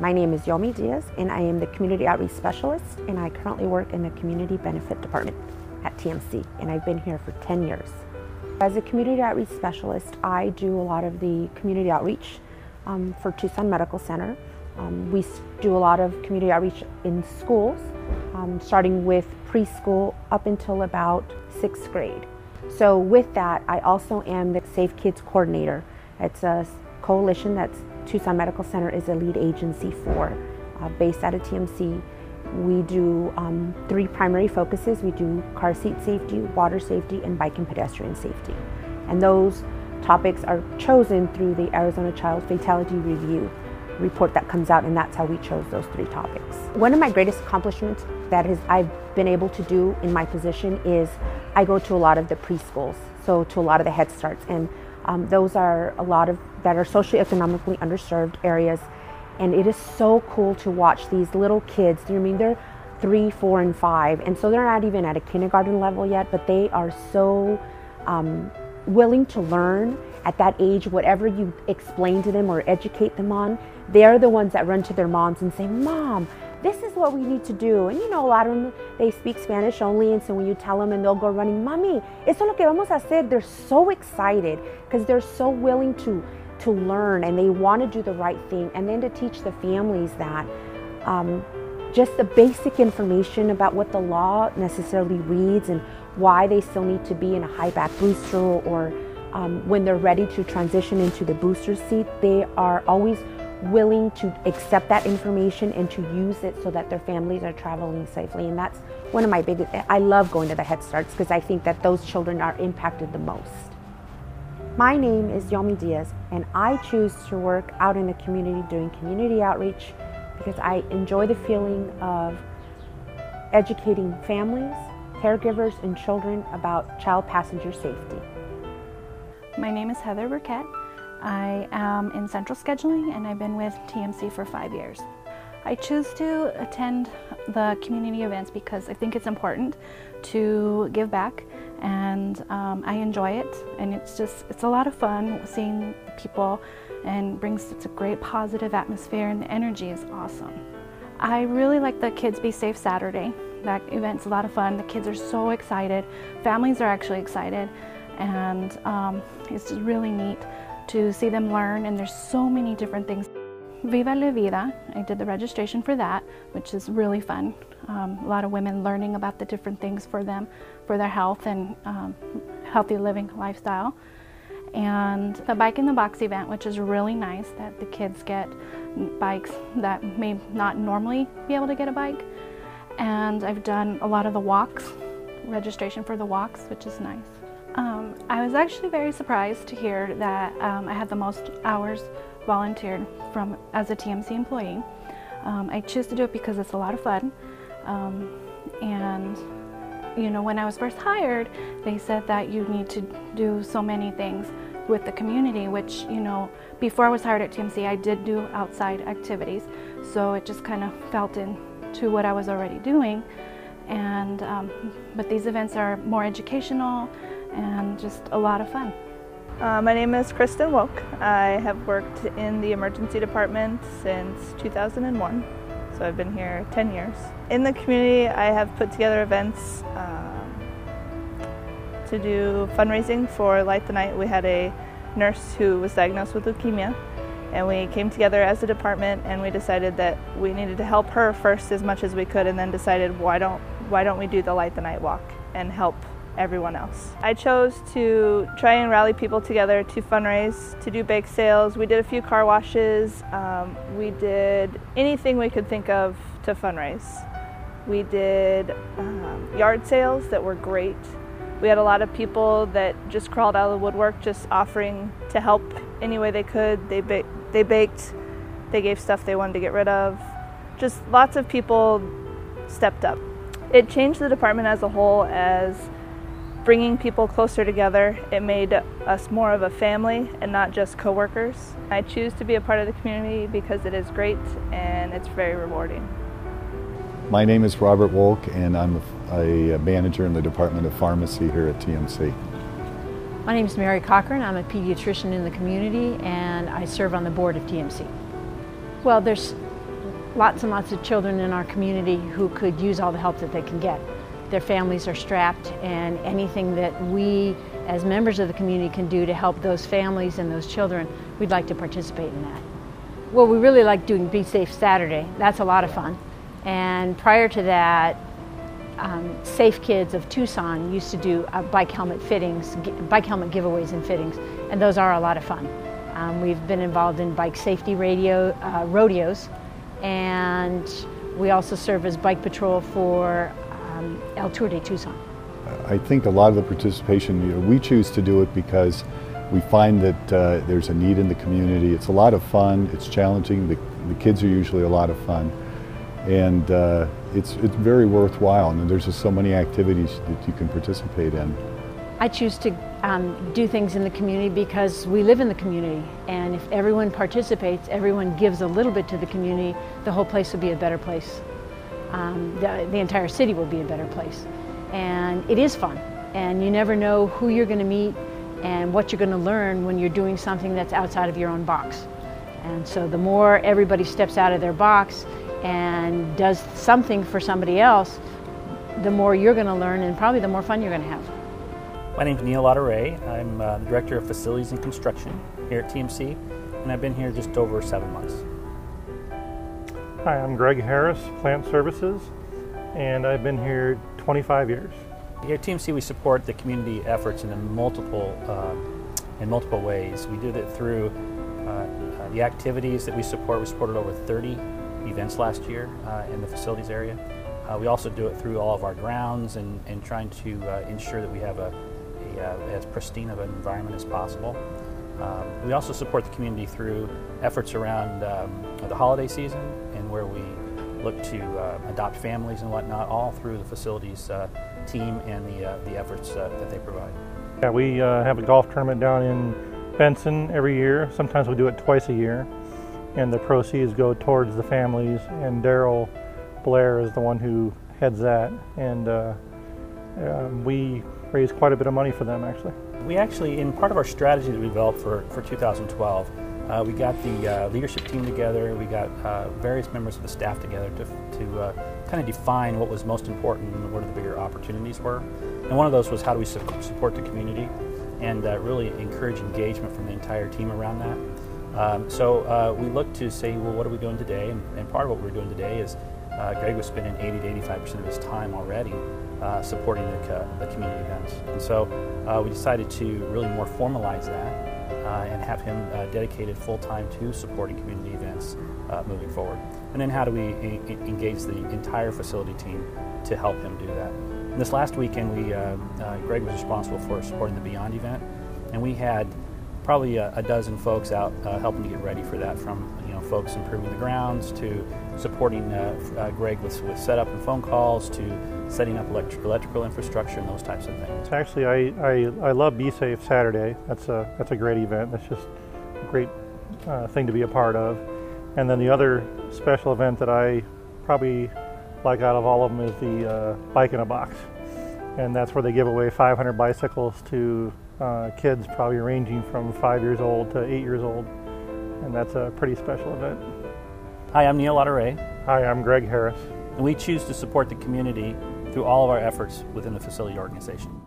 My name is Yomi Diaz, and I am the Community Outreach Specialist, and I currently work in the Community Benefit Department at TMC, and I've been here for 10 years. As a Community Outreach Specialist, I do a lot of the community outreach for Tucson Medical Center. We do a lot of community outreach in schools, starting with preschool up until about 6th grade. So with that, I also am the Safe Kids Coordinator. It's a coalition that Tucson Medical Center is a lead agency for, based out of TMC. We do 3 primary focuses. We do car seat safety, water safety, and bike and pedestrian safety. And those topics are chosen through the Arizona Child Fatality Review report that comes out, and that's how we chose those 3 topics. One of my greatest accomplishments I've been able to do in my position is I go to a lot of the preschools, so to a lot of the Head Starts, and those are a lot of that are socioeconomically underserved areas, and it is so cool to watch these little kids. I mean, they're 3, 4, and 5, and so they're not even at a kindergarten level yet, but they are so willing to learn at that age. Whatever you explain to them or educate them on, they're the ones that run to their moms and say, "Mom, this is what we need to do." And you know, a lot of them, they speak Spanish only, and so when you tell them, and they'll go running, "Mami, eso es lo que vamos a hacer." They're so excited because they're so willing to learn, and they want to do the right thing, and then to teach the families that just the basic information about what the law necessarily reads and why they still need to be in a high back booster, or when they're ready to transition into the booster seat, they are always willing to accept that information and to use it so that their families are traveling safely. And that's one of my biggest, I love going to the Head Starts because I think that those children are impacted the most. My name is Yomi Diaz, and I choose to work out in the community doing community outreach because I enjoy the feeling of educating families, caregivers, and children about child passenger safety. My name is Heather Burkett. I am in central scheduling, and I've been with TMC for 5 years. I choose to attend the community events because I think it's important to give back, and I enjoy it, and it's a lot of fun seeing the people, and it's a great positive atmosphere, and the energy is awesome. I really like the Kids Be Safe Saturday. That event's a lot of fun. The kids are so excited. Families are actually excited, and it's just really neat to see them learn, and there's so many different things. Viva La Vida, I did the registration for that, which is really fun. A lot of women learning about the different things for them, for their health and healthy living lifestyle. And the Bike in the Box event, which is really nice, that the kids get bikes that may not normally be able to get a bike. And I've done a lot of the walks, registration for the walks, which is nice. I was actually very surprised to hear that I had the most hours volunteered as a TMC employee. I choose to do it because it's a lot of fun. And you know, when I was first hired, they said that you need to do so many things with the community, which, you know, before I was hired at TMC, I did do outside activities. So it just kind of felt into what I was already doing. And but these events are more educational and just a lot of fun. My name is Kristen Woke. I have worked in the emergency department since 2001, so I've been here 10 years. In the community, I have put together events to do fundraising for Light the Night. We had a nurse who was diagnosed with leukemia, and we came together as a department, and we decided that we needed to help her first as much as we could, and then decided why don't we do the Light the Night walk and help everyone else. I chose to try and rally people together to fundraise, to do bake sales. We did a few car washes. We did anything we could think of to fundraise. We did yard sales that were great. We had a lot of people that just crawled out of the woodwork, just offering to help any way they could. They baked, they gave stuff they wanted to get rid of. Just lots of people stepped up. It changed the department as a whole, as bringing people closer together. It made us more of a family and not just coworkers. I choose to be a part of the community because it is great and it's very rewarding. My name is Robert Wolk, and I'm a manager in the Department of Pharmacy here at TMC. My name is Mary Cochran. I'm a pediatrician in the community, and I serve on the board of TMC. Well, there's lots and lots of children in our community who could use all the help that they can get. Their families are strapped, and anything that we as members of the community can do to help those families and those children, we'd like to participate in that. Well, we really like doing Be Safe Saturday. That's a lot of fun. And prior to that, Safe Kids of Tucson used to do bike helmet giveaways and fittings, and those are a lot of fun. We've been involved in bike safety rodeos, and we also serve as bike patrol for El Tour de Tucson. I think a lot of the participation, we choose to do it because we find that there's a need in the community. It's a lot of fun, it's challenging, the kids are usually a lot of fun, and it's very worthwhile, and there's just so many activities that you can participate in. I choose to do things in the community because we live in the community, and if everyone participates, everyone gives a little bit to the community, the whole place will be a better place. The entire city will be a better place. And it is fun, and you never know who you're going to meet and what you're going to learn when you're doing something that's outside of your own box. And so the more everybody steps out of their box and does something for somebody else, the more you're going to learn, and probably the more fun you're going to have. My name is Neil Ray. I'm the Director of Facilities and Construction here at TMC, and I've been here just over 7 months. Hi, I'm Greg Harris, Plant Services, and I've been here 25 years. Here at TMC, we support the community efforts in multiple ways. We do that through the activities that we support. We supported over 30 events last year in the facilities area. We also do it through all of our grounds and trying to ensure that we have as pristine of an environment as possible. We also support the community through efforts around the holiday season, and where we look to adopt families and whatnot, all through the facilities team and the efforts that they provide. Yeah, we have a golf tournament down in Benson every year. Sometimes we do it twice a year, and the proceeds go towards the families, and Daryl Blair is the one who heads that, and we raise quite a bit of money for them, actually. We actually, in part of our strategy that we developed for 2012, we got the leadership team together, we got various members of the staff together to kind of define what was most important and what the bigger opportunities were. And one of those was how do we support the community and really encourage engagement from the entire team around that. So we looked to say, well, what are we doing today? And part of what we're doing today is Greg was spending 80 to 85% of his time already supporting the community events. And so we decided to really more formalize that and have him dedicated full-time to supporting community events moving forward. And then how do we engage the entire facility team to help him do that? And this last weekend, Greg was responsible for supporting the Beyond event, and we had probably a dozen folks out helping to get ready for that, from folks improving the grounds to supporting Greg with setup and phone calls to setting up electrical infrastructure and those types of things. Actually, I love Be Safe Saturday. That's a great event. That's just a great thing to be a part of. And then the other special event that I probably like out of all of them is the Bike in a Box. And that's where they give away 500 bicycles to kids probably ranging from 5 years old to 8 years old. And that's a pretty special event. Hi, I'm Neil Ray. Hi, I'm Greg Harris. And we choose to support the community through all of our efforts within the facility organization.